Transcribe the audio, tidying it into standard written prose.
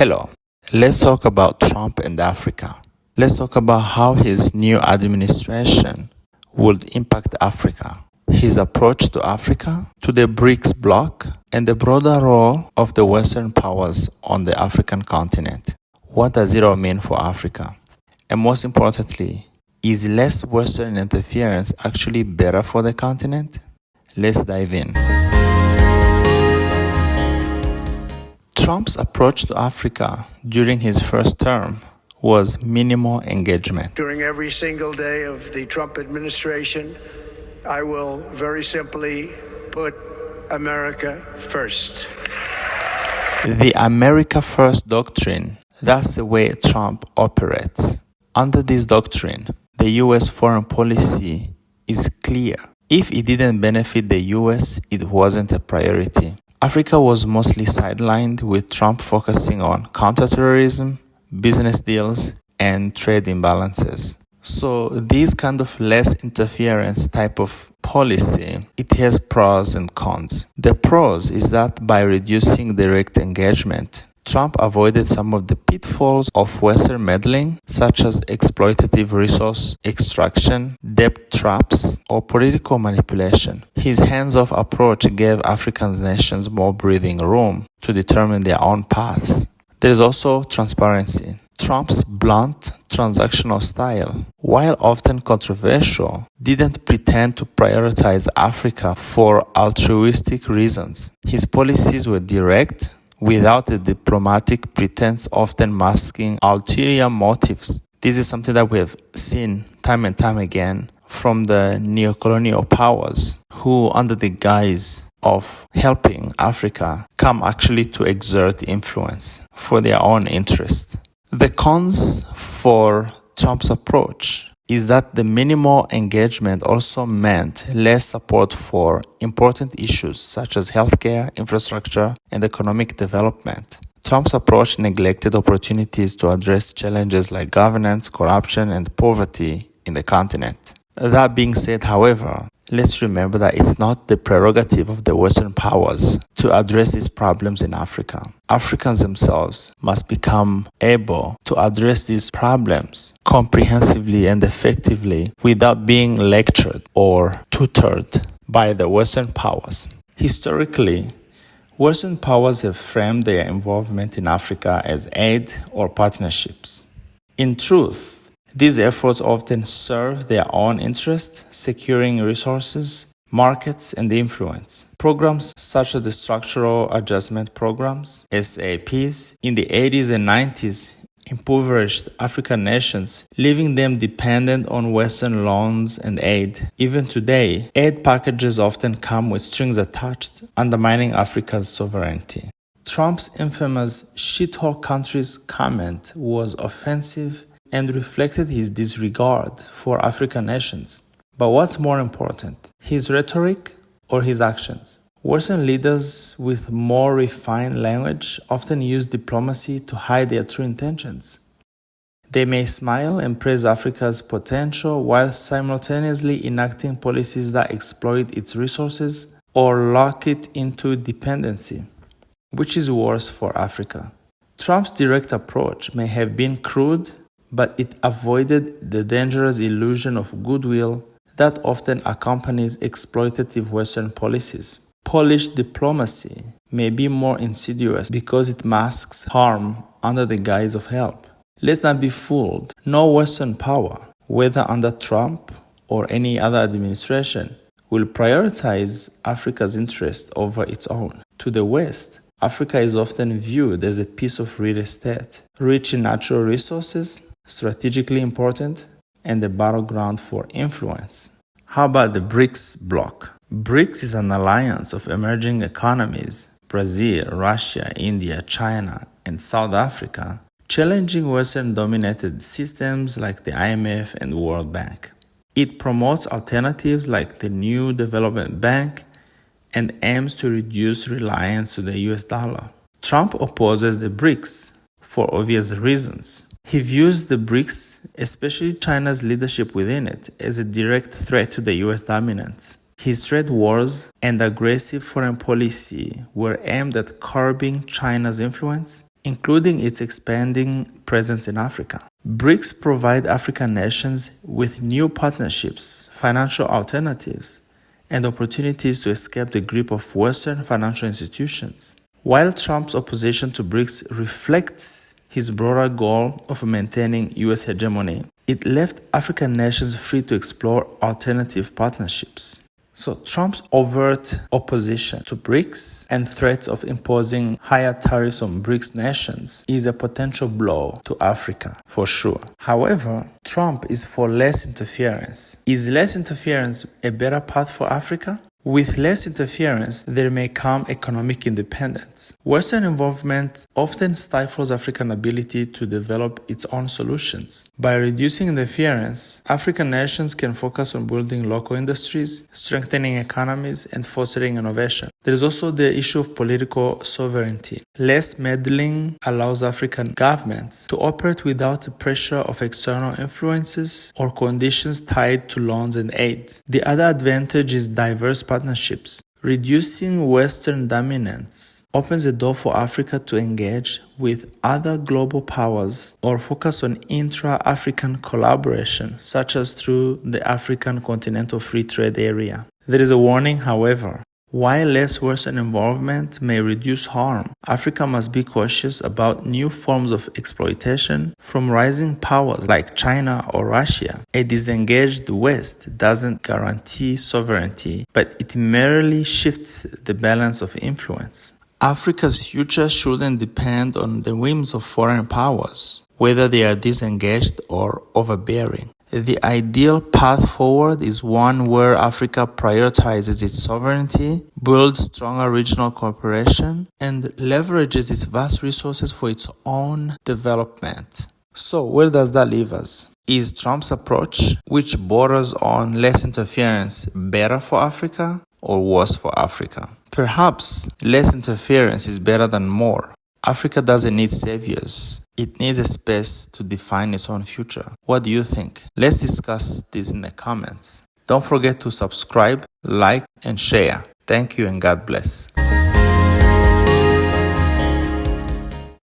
Hello, let's talk about Trump and Africa. Let's talk about how his new administration would impact Africa, his approach to Africa, to the BRICS Block, and the broader role of the Western powers on the African continent. What does it all mean for Africa? And most importantly, is less Western interference actually better for the continent? Let's dive in. Trump's approach to Africa during his first term was minimal engagement. During every single day of the Trump administration, I will very simply put America first. The America First doctrine, that's the way Trump operates. Under this doctrine, the US foreign policy is clear. If it didn't benefit the US, it wasn't a priority. Africa was mostly sidelined, with Trump focusing on counterterrorism, business deals, and trade imbalances. So this kind of less interference type of policy, it has pros and cons. The pros is that by reducing direct engagement, Trump avoided some of the pitfalls of Western meddling, such as exploitative resource extraction, debt traps, or political manipulation. His hands-off approach gave African nations more breathing room to determine their own paths. There is also transparency. Trump's blunt, transactional style, while often controversial, didn't pretend to prioritize Africa for altruistic reasons. His policies were direct, without a diplomatic pretense, often masking ulterior motives. This is something that we have seen time and time again from the neocolonial powers, who, under the guise of helping Africa, come actually to exert influence for their own interest. The cons for Trump's approach is that the minimal engagement also meant less support for important issues such as healthcare, infrastructure, and economic development. Trump's approach neglected opportunities to address challenges like governance, corruption, and poverty in the continent. That being said, however, let's remember that it's not the prerogative of the Western powers to address these problems in Africa. Africans themselves must become able to address these problems comprehensively and effectively without being lectured or tutored by the Western powers. Historically, Western powers have framed their involvement in Africa as aid or partnerships. In truth, these efforts often serve their own interests, securing resources, markets, and influence. Programs such as the Structural Adjustment Programs, SAPs, in the 80s and 90s impoverished African nations, leaving them dependent on Western loans and aid. Even today, aid packages often come with strings attached, undermining Africa's sovereignty. Trump's infamous "shithole countries" comment was offensive and reflected his disregard for African nations. But what's more important, his rhetoric or his actions? Western leaders with more refined language often use diplomacy to hide their true intentions. They may smile and praise Africa's potential while simultaneously enacting policies that exploit its resources or lock it into dependency. Which is worse for Africa? Trump's direct approach may have been crude, but it avoided the dangerous illusion of goodwill that often accompanies exploitative Western policies. Polished diplomacy may be more insidious because it masks harm under the guise of help. Let's not be fooled. No Western power, whether under Trump or any other administration, will prioritize Africa's interest over its own. To the West, Africa is often viewed as a piece of real estate, rich in natural resources, strategically important, and a battleground for influence. How about the BRICS Block? BRICS is an alliance of emerging economies, Brazil, Russia, India, China, and South Africa, challenging Western-dominated systems like the IMF and World Bank. It promotes alternatives like the New Development Bank and aims to reduce reliance on the US dollar. Trump opposes the BRICS for obvious reasons. He views the BRICS, especially China's leadership within it, as a direct threat to the US dominance. His trade wars and aggressive foreign policy were aimed at curbing China's influence including its expanding presence in Africa. BRICS provide African nations with new partnerships, financial alternatives, and opportunities to escape the grip of Western financial institutions. While Trump's opposition to BRICS reflects his broader goal of maintaining U.S. hegemony, it left African nations free to explore alternative partnerships. So Trump's overt opposition to BRICS and threats of imposing higher tariffs on BRICS nations is a potential blow to Africa, for sure. However, Trump is for less interference. Is less interference a better path for Africa? With less interference, there may come economic independence. Western involvement often stifles African ability to develop its own solutions. By reducing interference, African nations can focus on building local industries, strengthening economies, and fostering innovation. There is also the issue of political sovereignty. Less meddling allows African governments to operate without the pressure of external influences or conditions tied to loans and aid. The other advantage is diverse partnerships. Reducing Western dominance opens the door for Africa to engage with other global powers or focus on intra-African collaboration, such as through the African Continental Free Trade Area. There is a warning, however. While less Western involvement may reduce harm, Africa must be cautious about new forms of exploitation from rising powers like China or Russia. A disengaged West doesn't guarantee sovereignty, but it merely shifts the balance of influence. Africa's future shouldn't depend on the whims of foreign powers, whether they are disengaged or overbearing. The ideal path forward is one where Africa prioritizes its sovereignty, builds stronger regional cooperation, and leverages its vast resources for its own development. So, where does that leave us? Is Trump's approach, which borders on less interference, better for Africa or worse for Africa? Perhaps less interference is better than more. Africa doesn't need saviors. It needs a space to define its own future. What do you think? Let's discuss this in the comments. Don't forget to subscribe, like, and share. Thank you and God bless.